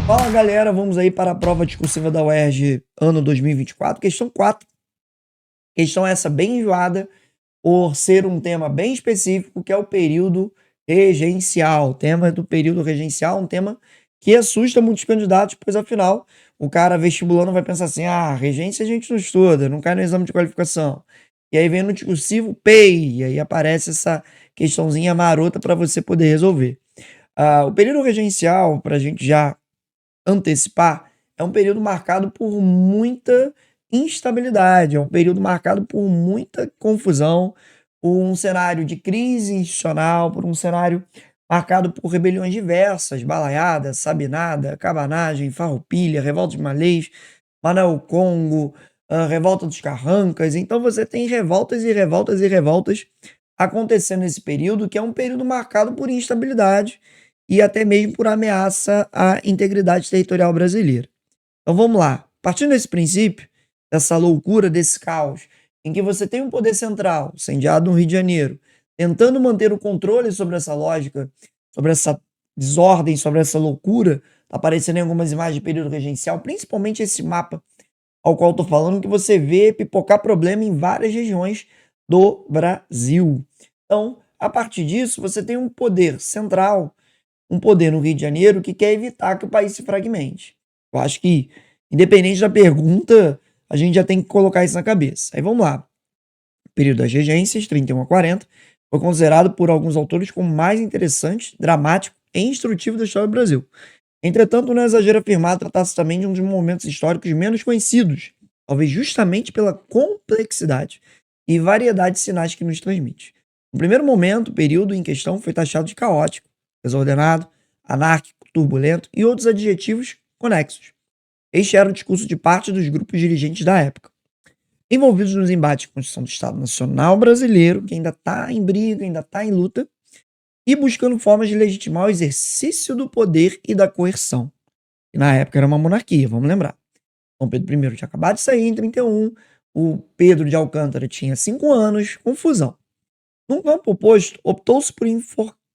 Fala galera, vamos aí para a prova discursiva da UERJ ano 2024, questão 4. Questão essa bem enjoada, por ser um tema bem específico, que é o período regencial. O tema do período regencial é um tema que assusta muitos candidatos, pois afinal, o cara vestibulando vai pensar assim, regência a gente não estuda, não cai no exame de qualificação. E aí vem no discursivo, PEI, e aí aparece essa questãozinha marota para você poder resolver. O período regencial, para a gente já antecipar, é um período marcado por muita instabilidade, é um período marcado por muita confusão, por um cenário de crise institucional, por um cenário marcado por rebeliões diversas, Balaiada, Sabinada, Cabanagem, Farroupilha, Revolta de Malês, Manaus Congo, Revolta dos Carrancas. Então você tem revoltas e revoltas e revoltas acontecendo nesse período, que é um período marcado por instabilidade e até mesmo por ameaça à integridade territorial brasileira. Então vamos lá. Partindo desse princípio, dessa loucura, desse caos, em que você tem um poder central, sediado no Rio de Janeiro, tentando manter o controle sobre essa lógica, sobre essa desordem, sobre essa loucura, tá aparecendo em algumas imagens de período regencial, principalmente esse mapa ao qual eu tô falando, que você vê pipocar problema em várias regiões do Brasil. Então, a partir disso, você tem um poder central, um poder no Rio de Janeiro que quer evitar que o país se fragmente. Eu acho que, independente da pergunta, a gente já tem que colocar isso na cabeça. Aí vamos lá. O período das regências, 31 a 40, foi considerado por alguns autores como mais interessante, dramático e instrutivo da história do Brasil. Entretanto, não é exagero afirmar tratar-se também de um dos momentos históricos menos conhecidos, talvez justamente pela complexidade e variedade de sinais que nos transmite. No primeiro momento, o período em questão foi taxado de caótico, desordenado, anárquico, turbulento e outros adjetivos conexos. Este era o discurso de parte dos grupos dirigentes da época, envolvidos nos embates com a Constituição do Estado Nacional Brasileiro, que ainda está em briga, ainda está em luta, e buscando formas de legitimar o exercício do poder e da coerção. E na época era uma monarquia, vamos lembrar. Dom Pedro I tinha acabado de sair em 31, o Pedro de Alcântara tinha 5 anos, confusão. Num campo oposto, optou-se por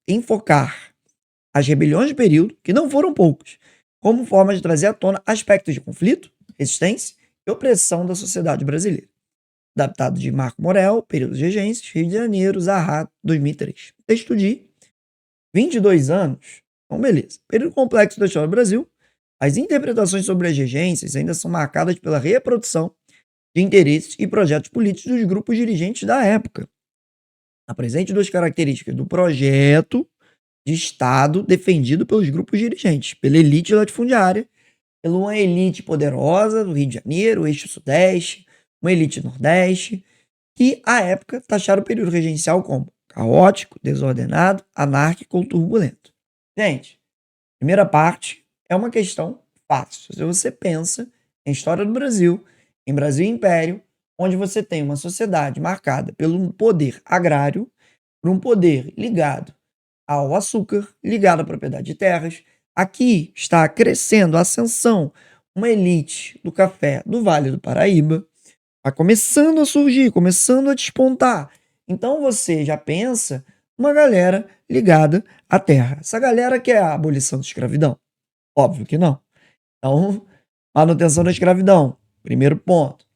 enfocar as rebeliões do período, que não foram poucas, como forma de trazer à tona aspectos de conflito, resistência e opressão da sociedade brasileira. Adaptado de Marco Morel, Período de Regências, Rio de Janeiro, Zaha, 2003. Texto de 22 anos. Então, beleza. Período complexo da história do Brasil. As interpretações sobre as regências ainda são marcadas pela reprodução de interesses e projetos políticos dos grupos dirigentes da época. Apresente duas características do projeto de Estado defendido pelos grupos dirigentes, pela elite latifundiária, pela uma elite poderosa do Rio de Janeiro, eixo sudeste, uma elite nordeste, que, à época, taxaram o período regencial como caótico, desordenado, anárquico ou turbulento. Gente, primeira parte é uma questão fácil. Se você pensa em história do Brasil, em Brasil Império, onde você tem uma sociedade marcada pelo poder agrário, por um poder ligado ao açúcar, ligado à propriedade de terras. Aqui está crescendo a ascensão, uma elite do café do Vale do Paraíba, está começando a surgir, começando a despontar. Então você já pensa uma galera ligada à terra. Essa galera quer a abolição da escravidão? Óbvio que não. Então, manutenção da escravidão, primeiro ponto.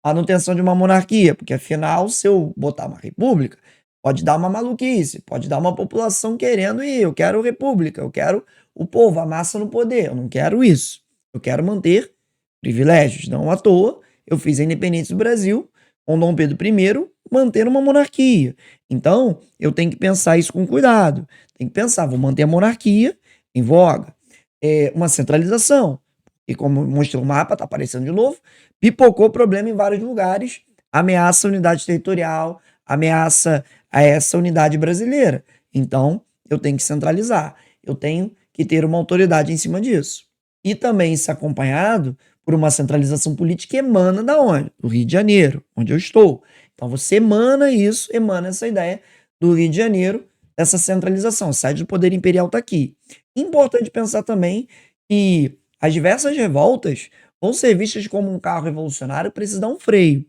Manutenção de uma monarquia, porque afinal, se eu botar uma república, pode dar uma maluquice, pode dar uma população querendo ir, eu quero república, eu quero o povo, a massa no poder, eu não quero isso. Eu quero manter privilégios, não à toa, eu fiz a independência do Brasil, com Dom Pedro I, manter uma monarquia. Então, eu tenho que pensar isso com cuidado. Tem que pensar, vou manter a monarquia em voga. Uma centralização. E como mostrou o mapa, tá aparecendo de novo, pipocou problema em vários lugares, ameaça a unidade territorial, ameaça a essa unidade brasileira. Então, eu tenho que centralizar. Eu tenho que ter uma autoridade em cima disso. E também isso acompanhado por uma centralização política que emana da onde? Do Rio de Janeiro, onde eu estou. Então você emana isso, emana essa ideia do Rio de Janeiro, dessa centralização. A sede do poder imperial está aqui. Importante pensar também que as diversas revoltas vão ser vistas como um carro revolucionário que precisa dar um freio.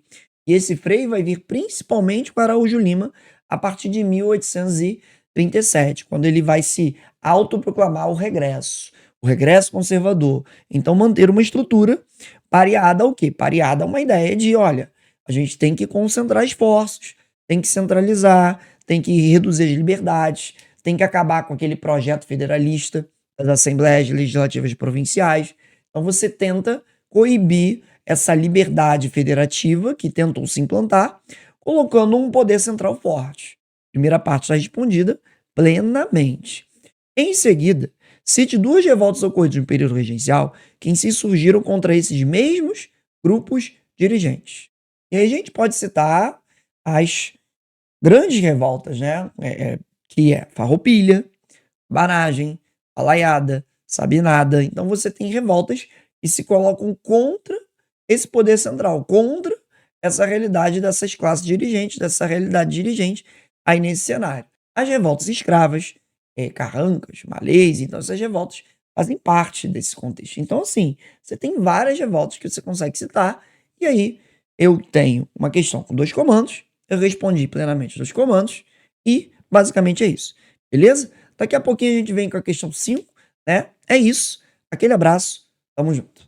E esse freio vai vir principalmente para Araújo Lima a partir de 1837, quando ele vai se autoproclamar o regresso. o regresso conservador. Então, manter uma estrutura pareada ao quê? Pareada a uma ideia de, olha, a gente tem que concentrar esforços, tem que centralizar, tem que reduzir as liberdades, tem que acabar com aquele projeto federalista das assembleias legislativas provinciais. Então, você tenta coibir essa liberdade federativa que tentou se implantar, colocando um poder central forte. Primeira parte está respondida plenamente. Em seguida, cite duas revoltas ocorridas no período regencial que em si surgiram contra esses mesmos grupos dirigentes. E aí a gente pode citar as grandes revoltas, né? Que é Farroupilha, Barragem, Alaiada, Sabinada. Então você tem revoltas que se colocam contra esse poder central, contra essa realidade dessas classes dirigentes, dessa realidade dirigente aí nesse cenário. As revoltas escravas, carrancas, malês, então essas revoltas fazem parte desse contexto. Então, assim, você tem várias revoltas que você consegue citar, e aí eu tenho uma questão com 2 comandos, eu respondi plenamente 2 comandos, e basicamente é isso, beleza? Daqui a pouquinho a gente vem com a questão 5, né? É isso, aquele abraço, tamo junto.